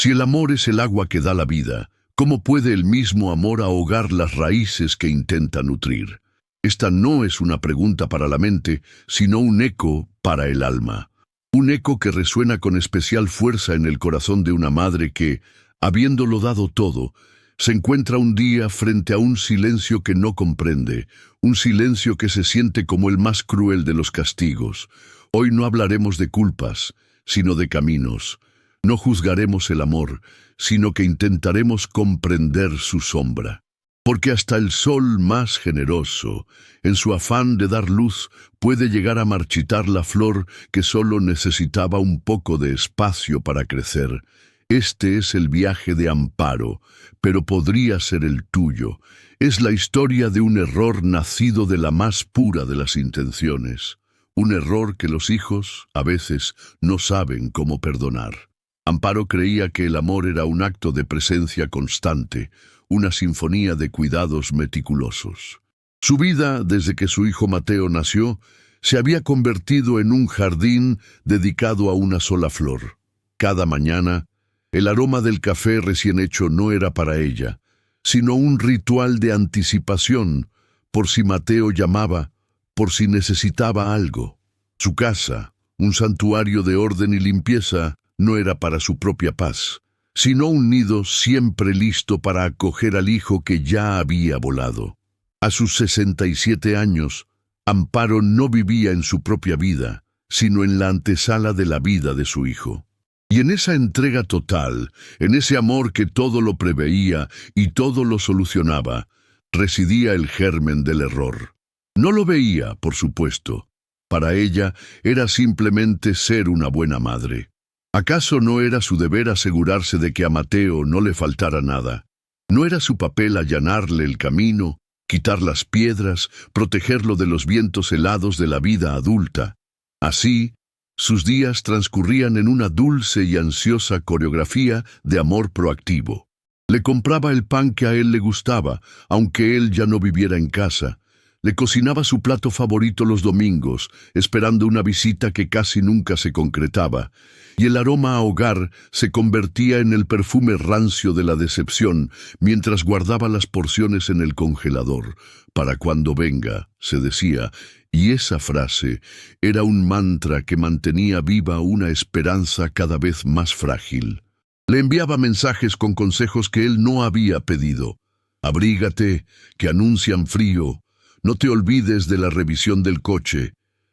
Si el amor es el agua que da la vida, ¿cómo puede el mismo amor ahogar las raíces que intenta nutrir? Esta no es una pregunta para la mente, sino un eco para el alma. Un eco que resuena con especial fuerza en el corazón de una madre que, habiéndolo dado todo, se encuentra un día frente a un silencio que no comprende, un silencio que se siente como el más cruel de los castigos. Hoy no hablaremos de culpas, sino de caminos. No juzgaremos el amor, sino que intentaremos comprender su sombra. Porque hasta el sol más generoso, en su afán de dar luz, puede llegar a marchitar la flor que solo necesitaba un poco de espacio para crecer. Este es el viaje de Amparo, pero podría ser el tuyo. Es la historia de un error nacido de la más pura de las intenciones. Un error que los hijos, a veces, no saben cómo perdonar. Amparo creía que el amor era un acto de presencia constante, una sinfonía de cuidados meticulosos. Su vida, desde que su hijo Mateo nació, se había convertido en un jardín dedicado a una sola flor. Cada mañana, el aroma del café recién hecho no era para ella, sino un ritual de anticipación, por si Mateo llamaba, por si necesitaba algo. Su casa, un santuario de orden y limpieza, no era para su propia paz, sino un nido siempre listo para acoger al hijo que ya había volado. A sus 67 años, Amparo no vivía en su propia vida, sino en la antesala de la vida de su hijo. Y en esa entrega total, en ese amor que todo lo preveía y todo lo solucionaba, residía el germen del error. No lo veía, por supuesto. Para ella era simplemente ser una buena madre. ¿Acaso no era su deber asegurarse de que a Mateo no le faltara nada? ¿No era su papel allanarle el camino, quitar las piedras, protegerlo de los vientos helados de la vida adulta? Así, sus días transcurrían en una dulce y ansiosa coreografía de amor proactivo. Le compraba el pan que a él le gustaba, aunque él ya no viviera en casa. Le cocinaba su plato favorito los domingos, esperando una visita que casi nunca se concretaba, y el aroma a hogar se convertía en el perfume rancio de la decepción, mientras guardaba las porciones en el congelador, para cuando venga, se decía, y esa frase era un mantra que mantenía viva una esperanza cada vez más frágil. Le enviaba mensajes con consejos que él no había pedido. Abrígate, que anuncian frío. No te olvides de la revisión del coche.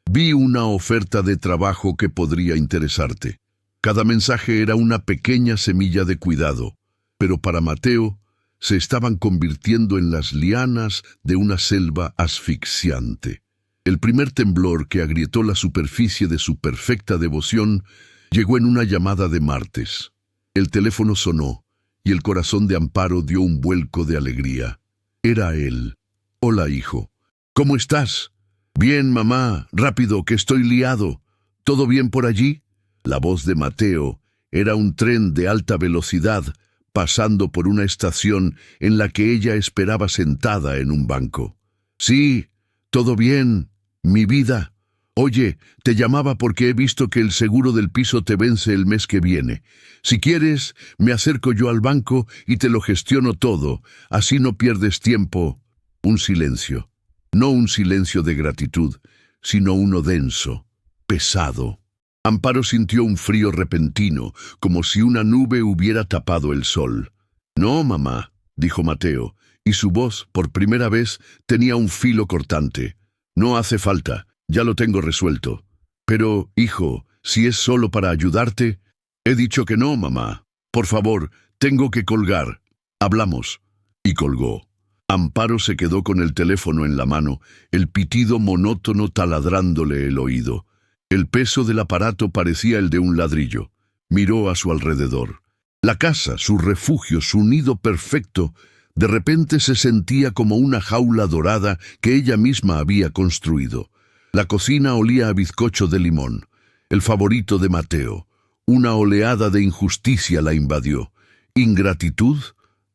Vi una oferta de trabajo que podría interesarte. Cada mensaje era una pequeña semilla de cuidado, pero para Mateo se estaban convirtiendo en las lianas de una selva asfixiante. El primer temblor que agrietó la superficie de su perfecta devoción llegó en una llamada de martes. El teléfono sonó y el corazón de Amparo dio un vuelco de alegría. Era él. Hola, hijo. ¿Cómo estás? Bien, mamá. Rápido, que estoy liado. ¿Todo bien por allí? La voz de Mateo era un tren de alta velocidad pasando por una estación en la que ella esperaba sentada en un banco. Sí, todo bien, mi vida. Oye, te llamaba porque he visto que el seguro del piso te vence el mes que viene. Si quieres, me acerco yo al banco y te lo gestiono todo. Así no pierdes tiempo. Un silencio. No un silencio de gratitud, sino uno denso, pesado. Amparo sintió un frío repentino, como si una nube hubiera tapado el sol. No, mamá, dijo Mateo, y su voz, por primera vez, tenía un filo cortante. No hace falta, ya lo tengo resuelto. Pero, hijo, si es solo para ayudarte... He dicho que no, mamá. Por favor, tengo que colgar. Hablamos. Y colgó. Amparo se quedó con el teléfono en la mano, el pitido monótono taladrándole el oído. El peso del aparato parecía el de un ladrillo. Miró a su alrededor. La casa, su refugio, su nido perfecto, de repente se sentía como una jaula dorada que ella misma había construido. La cocina olía a bizcocho de limón, el favorito de Mateo. Una oleada de injusticia la invadió. ¿Ingratitud?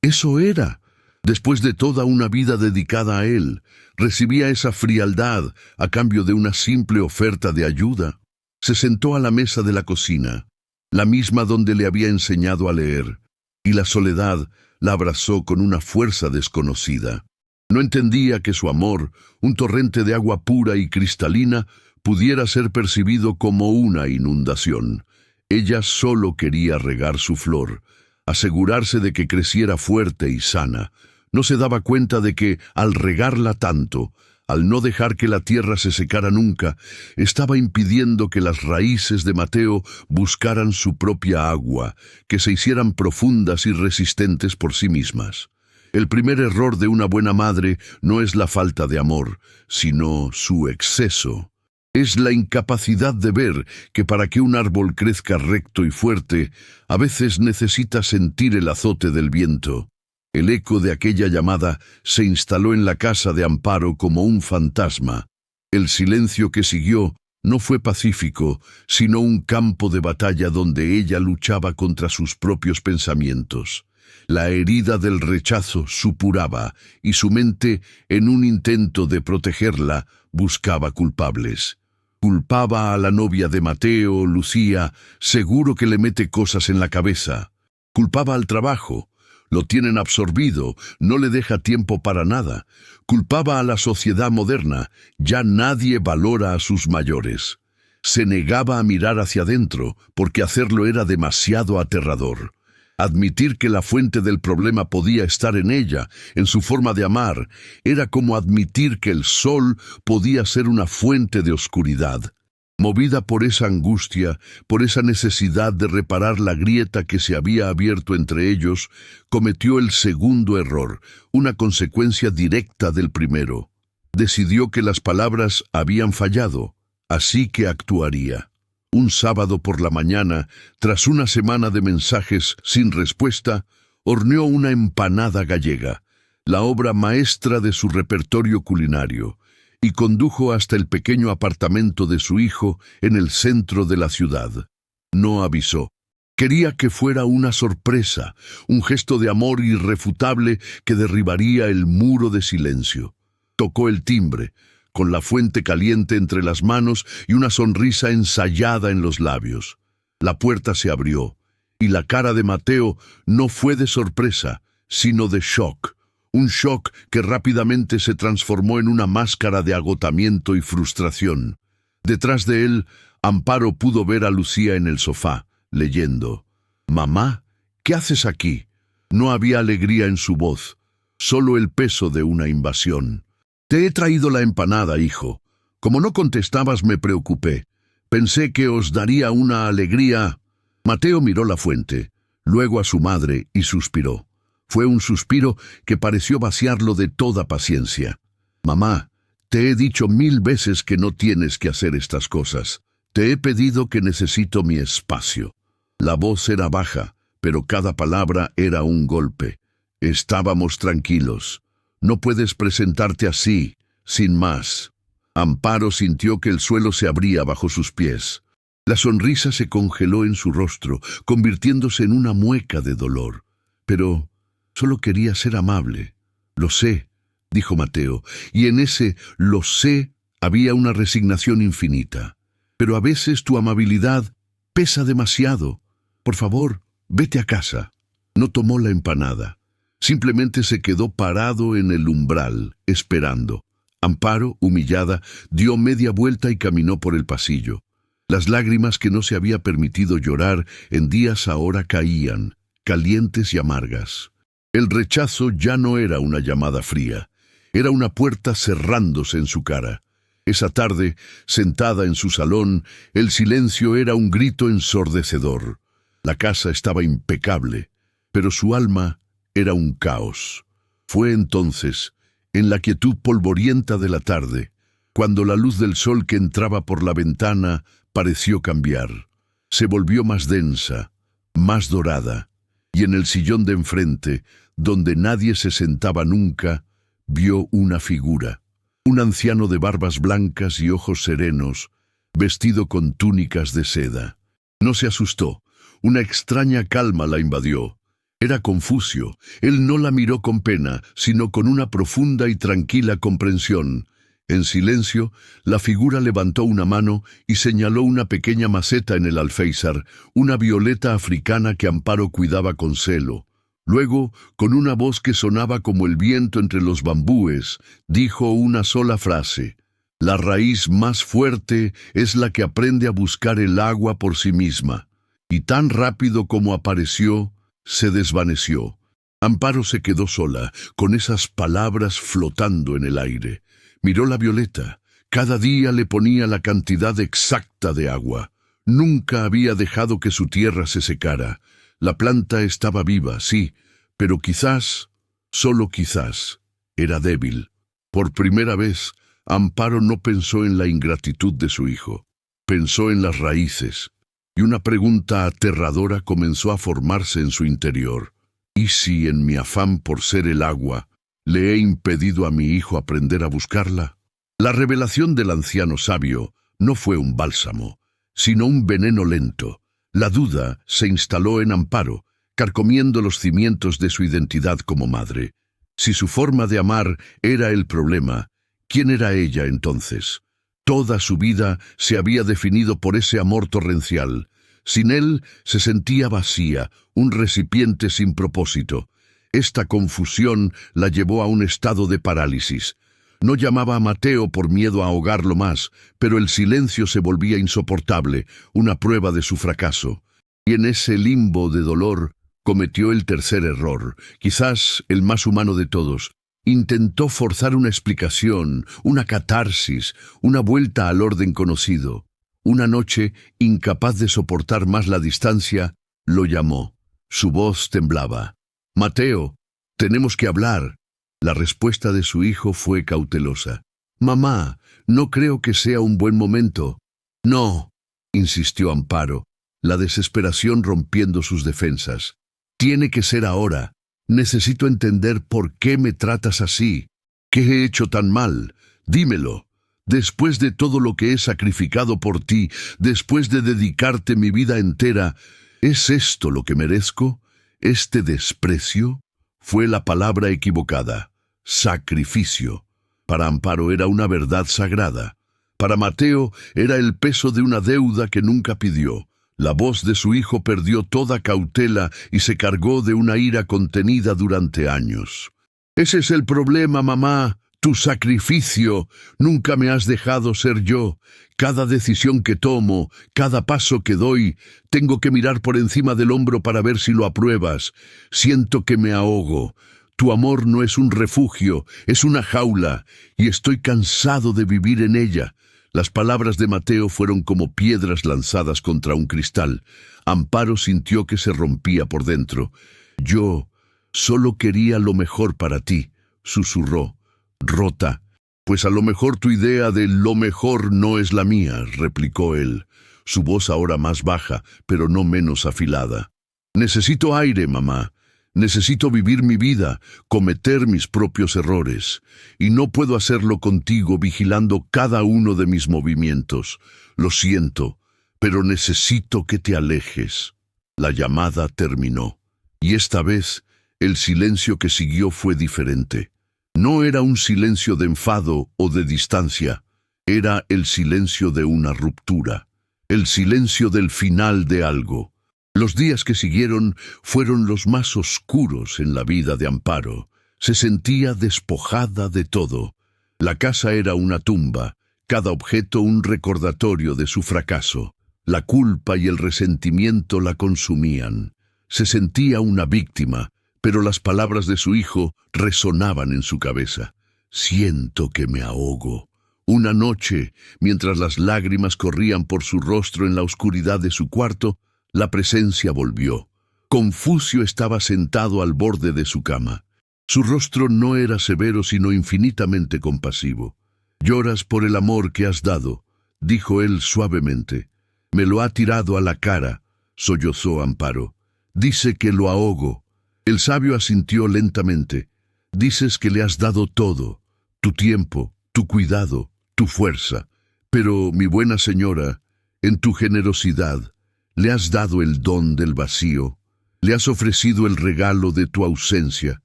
Eso era. Después de toda una vida dedicada a él, recibía esa frialdad a cambio de una simple oferta de ayuda. Se sentó a la mesa de la cocina. la misma donde le había enseñado a leer, y la soledad la abrazó con una fuerza desconocida. No entendía que su amor, un torrente de agua pura y cristalina, pudiera ser percibido como una inundación. Ella solo quería regar su flor, asegurarse de que creciera fuerte y sana. No se daba cuenta de que, al regarla tanto, al no dejar que la tierra se secara nunca, estaba impidiendo que las raíces de Mateo buscaran su propia agua, que se hicieran profundas y resistentes por sí mismas. El primer error de una buena madre no es la falta de amor, sino su exceso. Es la incapacidad de ver que para que un árbol crezca recto y fuerte, a veces necesita sentir el azote del viento. El eco de aquella llamada se instaló en la casa de Amparo como un fantasma. El silencio que siguió no fue pacífico, sino un campo de batalla donde ella luchaba contra sus propios pensamientos. La herida del rechazo supuraba, y su mente, en un intento de protegerla, buscaba culpables. Culpaba a la novia de Mateo, Lucía, seguro que le mete cosas en la cabeza. Culpaba al trabajo. Lo tienen absorbido, no le deja tiempo para nada. Culpaba a la sociedad moderna, ya nadie valora a sus mayores. Se negaba a mirar hacia adentro, porque hacerlo era demasiado aterrador. Admitir que la fuente del problema podía estar en ella, en su forma de amar, era como admitir que el sol podía ser una fuente de oscuridad. Movida por esa angustia, por esa necesidad de reparar la grieta que se había abierto entre ellos, cometió el segundo error, una consecuencia directa del primero. Decidió que las palabras habían fallado, así que actuaría. Un sábado por la mañana, tras una semana de mensajes sin respuesta, horneó una empanada gallega, la obra maestra de su repertorio culinario, y condujo hasta el pequeño apartamento de su hijo en el centro de la ciudad. No avisó. Quería que fuera una sorpresa, un gesto de amor irrefutable que derribaría el muro de silencio. Tocó el timbre, con la fuente caliente entre las manos y una sonrisa ensayada en los labios. La puerta se abrió, y la cara de Mateo no fue de sorpresa, sino de shock. Un shock que rápidamente se transformó en una máscara de agotamiento y frustración. Detrás de él, Amparo pudo ver a Lucía en el sofá, leyendo. «Mamá, ¿qué haces aquí?» No había alegría en su voz, solo el peso de una invasión. «Te he traído la empanada, hijo. Como no contestabas, me preocupé. Pensé que os daría una alegría». Mateo miró la fuente, luego a su madre y suspiró. Fue un suspiro que pareció vaciarlo de toda paciencia. «Mamá, te he dicho 1000 veces que no tienes que hacer estas cosas. Te he pedido que necesito mi espacio». La voz era baja, pero cada palabra era un golpe. Estábamos tranquilos. «No puedes presentarte así, sin más». Amparo sintió que el suelo se abría bajo sus pies. La sonrisa se congeló en su rostro, convirtiéndose en una mueca de dolor. «Pero solo quería ser amable». «Lo sé», dijo Mateo, y en ese «lo sé» había una resignación infinita. «Pero a veces tu amabilidad pesa demasiado. Por favor, vete a casa». No tomó la empanada. Simplemente se quedó parado en el umbral, esperando. Amparo, humillada, dio media vuelta y caminó por el pasillo. Las lágrimas que no se había permitido llorar en días ahora caían, calientes y amargas. El rechazo ya no era una llamada fría, era una puerta cerrándose en su cara. Esa tarde, sentada en su salón, el silencio era un grito ensordecedor. La casa estaba impecable, pero su alma era un caos. Fue entonces, en la quietud polvorienta de la tarde, cuando la luz del sol que entraba por la ventana pareció cambiar. Se volvió más densa, más dorada, y en el sillón de enfrente, donde nadie se sentaba nunca, vio una figura. Un anciano de barbas blancas y ojos serenos, vestido con túnicas de seda. No se asustó. Una extraña calma la invadió. Era Confucio. Él no la miró con pena, sino con una profunda y tranquila comprensión. En silencio, la figura levantó una mano y señaló una pequeña maceta en el alféizar, una violeta africana que Amparo cuidaba con celo. Luego, con una voz que sonaba como el viento entre los bambúes, dijo una sola frase: «La raíz más fuerte es la que aprende a buscar el agua por sí misma». Y tan rápido como apareció, se desvaneció. Amparo se quedó sola, con esas palabras flotando en el aire. Miró la violeta. Cada día le ponía la cantidad exacta de agua. Nunca había dejado que su tierra se secara. La planta estaba viva, sí, pero quizás, solo quizás, era débil. Por primera vez, Amparo no pensó en la ingratitud de su hijo. Pensó en las raíces. Y una pregunta aterradora comenzó a formarse en su interior. ¿Y si en mi afán por ser el agua le he impedido a mi hijo aprender a buscarla? La revelación del anciano sabio no fue un bálsamo, sino un veneno lento. La duda se instaló en Amparo, carcomiendo los cimientos de su identidad como madre. Si su forma de amar era el problema, ¿quién era ella entonces? Toda su vida se había definido por ese amor torrencial. Sin él se sentía vacía, un recipiente sin propósito. Esta confusión la llevó a un estado de parálisis. No llamaba a Mateo por miedo a ahogarlo más, pero el silencio se volvía insoportable, una prueba de su fracaso. Y en ese limbo de dolor cometió el tercer error, quizás el más humano de todos. Intentó forzar una explicación, una catarsis, una vuelta al orden conocido. Una noche, incapaz de soportar más la distancia, lo llamó. Su voz temblaba. «Mateo, tenemos que hablar». La respuesta de su hijo fue cautelosa. «Mamá, no creo que sea un buen momento». «No», insistió Amparo, la desesperación rompiendo sus defensas. «Tiene que ser ahora. Necesito entender por qué me tratas así. ¿Qué he hecho tan mal? Dímelo. Después de todo lo que he sacrificado por ti, después de dedicarte mi vida entera, ¿es esto lo que merezco? ¿Este desprecio?» Fue la palabra equivocada. Sacrificio. Para Amparo era una verdad sagrada. Para Mateo era el peso de una deuda que nunca pidió. La voz de su hijo perdió toda cautela y se cargó de una ira contenida durante años. «Ese es el problema, mamá. Tu sacrificio. Nunca me has dejado ser yo. Cada decisión que tomo, cada paso que doy, tengo que mirar por encima del hombro para ver si lo apruebas. Siento que me ahogo. Tu amor no es un refugio, es una jaula, y estoy cansado de vivir en ella». Las palabras de Mateo fueron como piedras lanzadas contra un cristal. Amparo sintió que se rompía por dentro. «Yo solo quería lo mejor para ti», susurró. «Rota. Pues a lo mejor tu idea de lo mejor no es la mía», replicó él, su voz ahora más baja, pero no menos afilada. «Necesito aire, mamá. Necesito vivir mi vida, cometer mis propios errores, y no puedo hacerlo contigo vigilando cada uno de mis movimientos. Lo siento, pero necesito que te alejes». La llamada terminó, y esta vez el silencio que siguió fue diferente. No era un silencio de enfado o de distancia, era el silencio de una ruptura, el silencio del final de algo. Los días que siguieron fueron los más oscuros en la vida de Amparo. Se sentía despojada de todo. La casa era una tumba, cada objeto un recordatorio de su fracaso. La culpa y el resentimiento la consumían. Se sentía una víctima, pero las palabras de su hijo resonaban en su cabeza. «Siento que me ahogo». Una noche, mientras las lágrimas corrían por su rostro en la oscuridad de su cuarto, la presencia volvió. Confucio estaba sentado al borde de su cama. Su rostro no era severo, sino infinitamente compasivo. «Lloras por el amor que has dado», dijo él suavemente. «Me lo ha tirado a la cara», sollozó Amparo. «Dice que lo ahogo». El sabio asintió lentamente. «Dices que le has dado todo, tu tiempo, tu cuidado, tu fuerza. Pero, mi buena señora, en tu generosidad, le has dado el don del vacío. Le has ofrecido el regalo de tu ausencia,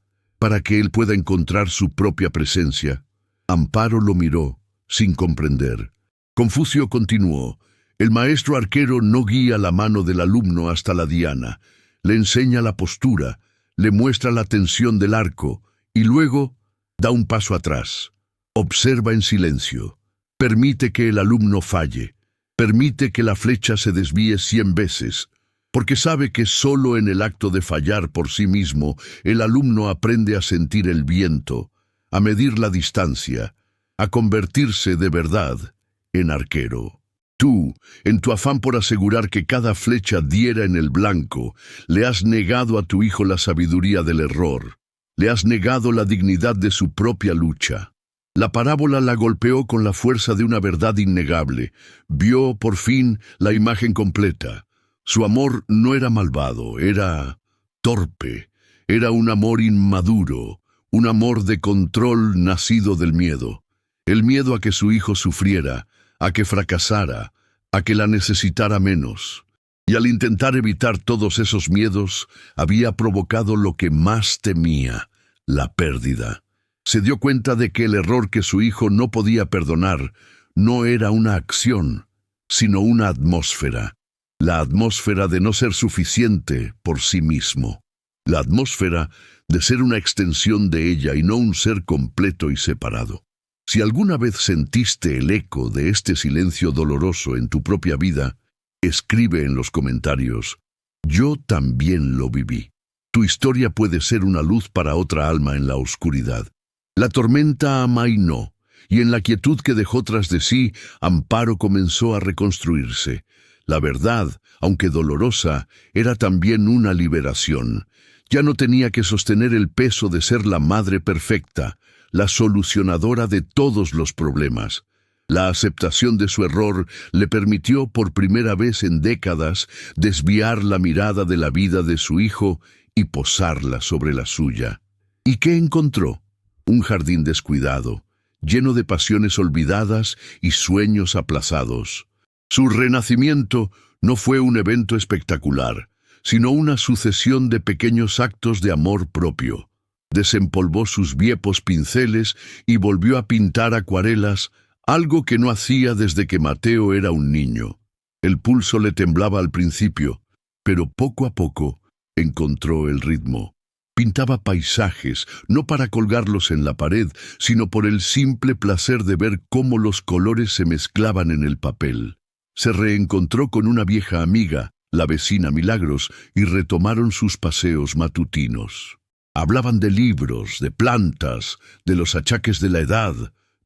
para que él pueda encontrar su propia presencia». Amparo lo miró, sin comprender. Confucio continuó: el maestro arquero no guía la mano del alumno hasta la diana, le enseña la postura, le muestra la tensión del arco y luego da un paso atrás. Observa en silencio. Permite que el alumno falle. Permite que la flecha se desvíe 100 veces, porque sabe que solo en el acto de fallar por sí mismo el alumno aprende a sentir el viento, a medir la distancia, a convertirse de verdad en arquero. Tú, en tu afán por asegurar que cada flecha diera en el blanco, le has negado a tu hijo la sabiduría del error. Le has negado la dignidad de su propia lucha. La parábola la golpeó con la fuerza de una verdad innegable. Vio, por fin, la imagen completa. Su amor no era malvado, era torpe. Era un amor inmaduro, un amor de control nacido del miedo. El miedo a que su hijo sufriera, a que fracasara, a que la necesitara menos. Y al intentar evitar todos esos miedos, había provocado lo que más temía, la pérdida. Se dio cuenta de que el error que su hijo no podía perdonar no era una acción, sino una atmósfera. La atmósfera de no ser suficiente por sí mismo. La atmósfera de ser una extensión de ella y no un ser completo y separado. Si alguna vez sentiste el eco de este silencio doloroso en tu propia vida, escribe en los comentarios: yo también lo viví. Tu historia puede ser una luz para otra alma en la oscuridad. La tormenta amainó, y en la quietud que dejó tras de sí, Amparo comenzó a reconstruirse. La verdad, aunque dolorosa, era también una liberación. Ya no tenía que sostener el peso de ser la madre perfecta, la solucionadora de todos los problemas. La aceptación de su error le permitió por primera vez en décadas desviar la mirada de la vida de su hijo y posarla sobre la suya. ¿Y qué encontró? Un jardín descuidado, lleno de pasiones olvidadas y sueños aplazados. Su renacimiento no fue un evento espectacular, sino una sucesión de pequeños actos de amor propio. Desempolvó sus viejos pinceles y volvió a pintar acuarelas, algo que no hacía desde que Mateo era un niño. El pulso le temblaba al principio, pero poco a poco encontró el ritmo. Pintaba paisajes, no para colgarlos en la pared, sino por el simple placer de ver cómo los colores se mezclaban en el papel. Se reencontró con una vieja amiga, la vecina Milagros, y retomaron sus paseos matutinos. Hablaban de libros, de plantas, de los achaques de la edad,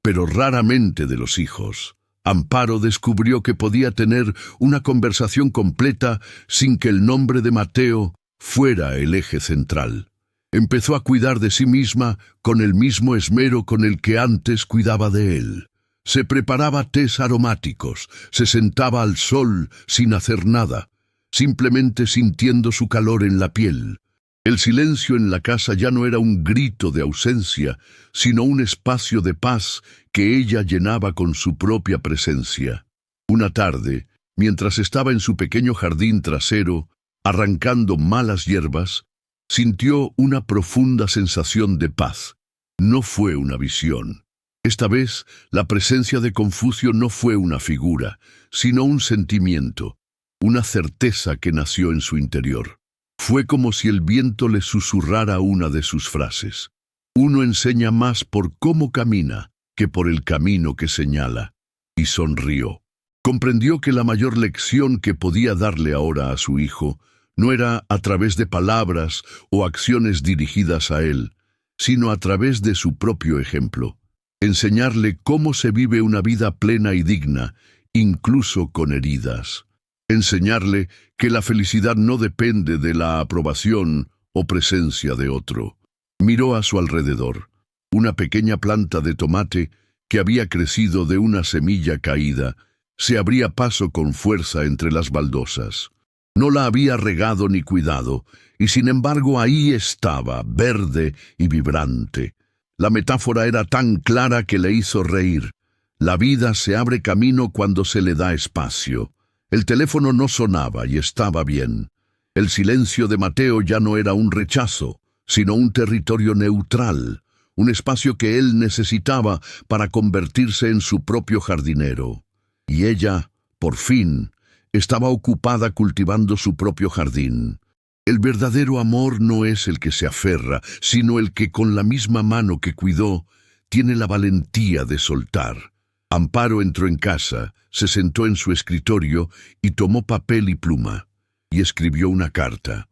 pero raramente de los hijos. Amparo descubrió que podía tener una conversación completa sin que el nombre de Mateo fuera el eje central. Empezó a cuidar de sí misma con el mismo esmero con el que antes cuidaba de él. Se preparaba tés aromáticos, se sentaba al sol sin hacer nada, simplemente sintiendo su calor en la piel. El silencio en la casa ya no era un grito de ausencia, sino un espacio de paz que ella llenaba con su propia presencia. Una tarde, mientras estaba en su pequeño jardín trasero, arrancando malas hierbas, sintió una profunda sensación de paz. No fue una visión. Esta vez, la presencia de Confucio no fue una figura, sino un sentimiento, una certeza que nació en su interior. Fue como si el viento le susurrara una de sus frases. Uno enseña más por cómo camina que por el camino que señala. Y sonrió. Comprendió que la mayor lección que podía darle ahora a su hijo no era a través de palabras o acciones dirigidas a él, sino a través de su propio ejemplo. Enseñarle cómo se vive una vida plena y digna, incluso con heridas. Enseñarle que la felicidad no depende de la aprobación o presencia de otro. Miró a su alrededor. Una pequeña planta de tomate que había crecido de una semilla caída se abría paso con fuerza entre las baldosas. No la había regado ni cuidado, y sin embargo ahí estaba, verde y vibrante. La metáfora era tan clara que le hizo reír. La vida se abre camino cuando se le da espacio. El teléfono no sonaba y estaba bien. El silencio de Mateo ya no era un rechazo, sino un territorio neutral, un espacio que él necesitaba para convertirse en su propio jardinero. Y ella, por fin, estaba ocupada cultivando su propio jardín. El verdadero amor no es el que se aferra, sino el que con la misma mano que cuidó, tiene la valentía de soltar. Amparo entró en casa, se sentó en su escritorio y tomó papel y pluma, y escribió una carta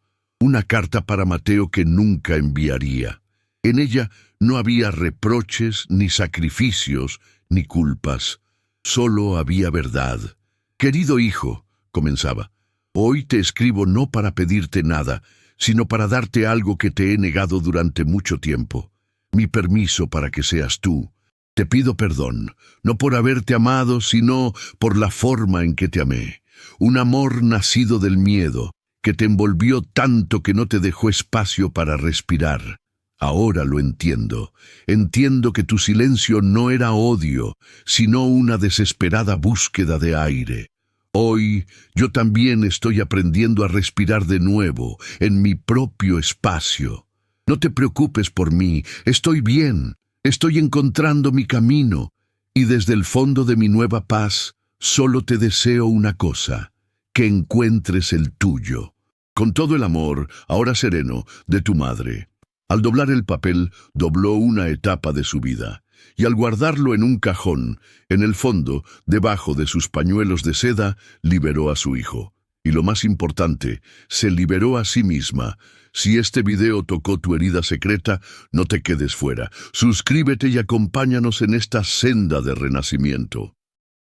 para Mateo que nunca enviaría. En ella no había reproches, ni sacrificios, ni culpas. Solo había verdad. «Querido hijo», comenzaba, «hoy te escribo no para pedirte nada, sino para darte algo que te he negado durante mucho tiempo. Mi permiso para que seas tú. Te pido perdón, no por haberte amado, sino por la forma en que te amé. Un amor nacido del miedo, que te envolvió tanto que no te dejó espacio para respirar. Ahora lo entiendo. Entiendo que tu silencio no era odio, sino una desesperada búsqueda de aire. Hoy yo también estoy aprendiendo a respirar de nuevo, en mi propio espacio. No te preocupes por mí, estoy bien, estoy encontrando mi camino, y desde el fondo de mi nueva paz, solo te deseo una cosa, que encuentres el tuyo. Con todo el amor, ahora sereno, de tu madre». Al doblar el papel, dobló una etapa de su vida, y al guardarlo en un cajón, en el fondo, debajo de sus pañuelos de seda, liberó a su hijo. Y lo más importante, se liberó a sí misma. Si este video tocó tu herida secreta, no te quedes fuera. Suscríbete y acompáñanos en esta senda de renacimiento.